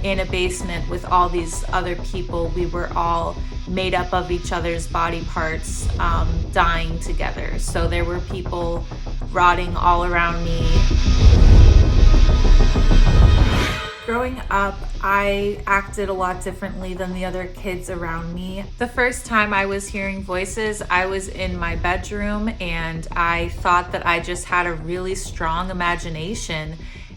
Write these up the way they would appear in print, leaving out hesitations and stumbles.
in a basement with all these other people. We were all made up of each other's body parts, dying together. So there were people rotting all around me. Growing up, I acted a lot differently than the other kids around me. The first time I was hearing voices, I was in my bedroom and I thought that I just had a really strong imagination,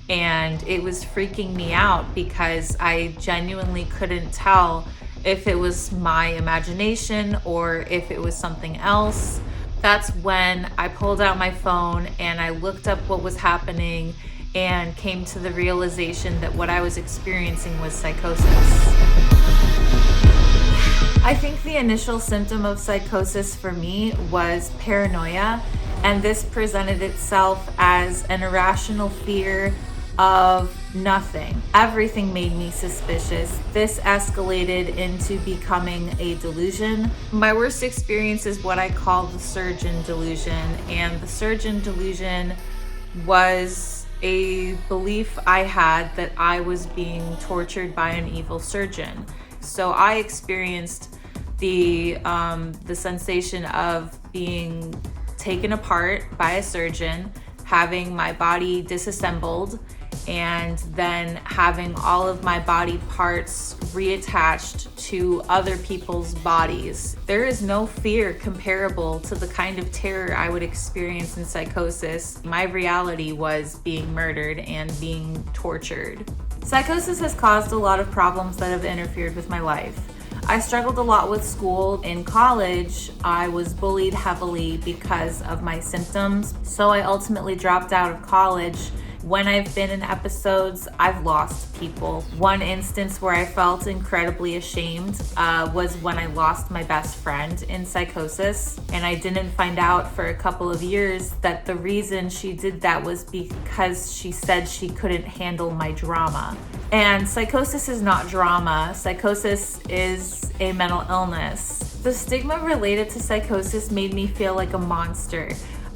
and it was freaking me out because I genuinely couldn't tell if it was my imagination or if it was something else. That's when I pulled out my phone and I looked up what was happening and came to the realization that what I was experiencing was psychosis. I think the initial symptom of psychosis for me was paranoia, and this presented itself as an irrational fear of nothing. Everything made me suspicious. This escalated into becoming a delusion. My worst experience is what I call the surgeon delusion, and the surgeon delusion was a belief I had that I was being tortured by an evil surgeon. So I experienced the sensation of being taken apart by a surgeon, having my body disassembled, and then having all of my body parts reattached to other people's bodies. There is no fear comparable to the kind of terror I would experience in psychosis. My reality was being murdered and being tortured. Psychosis has caused a lot of problems that have interfered with my life. I struggled a lot with school. In college, I was bullied heavily because of my symptoms, so I ultimately dropped out of college. When I've been in episodes, I've lost people. One instance where I felt incredibly ashamed was when I lost my best friend in psychosis, and I didn't find out for a couple of years that the reason she did that was because she said she couldn't handle my drama. And psychosis is not drama. Psychosis is a mental illness. The stigma related to psychosis made me feel like a monster.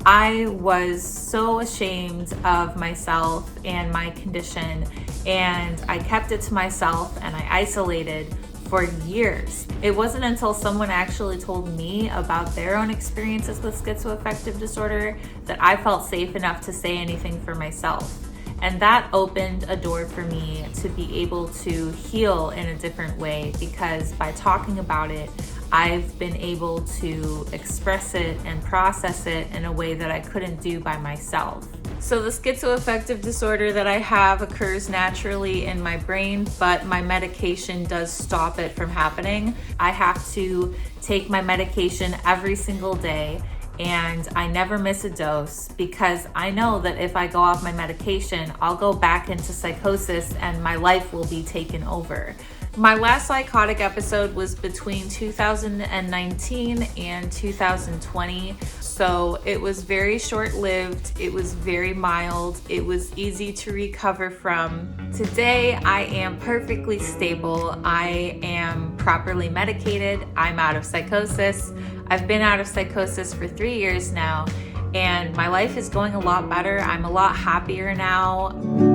I was so ashamed of myself and my condition, and I kept it to myself and I isolated for years. It wasn't until someone actually told me about their own experiences with schizoaffective disorder that I felt safe enough to say anything for myself. And that opened a door for me to be able to heal in a different way, because by talking about it, I've been able to express it and process it in a way that I couldn't do by myself. So the schizoaffective disorder that I have occurs naturally in my brain, but my medication does stop it from happening. I have to take my medication every single day, and I never miss a dose because I know that if I go off my medication, I'll go back into psychosis and my life will be taken over. My last psychotic episode was between 2019 and 2020, so it was very short-lived, it was very mild, it was easy to recover from. Today, I am perfectly stable, I am properly medicated, I'm out of psychosis. I've been out of psychosis for 3 years now, and my life is going a lot better. I'm a lot happier now.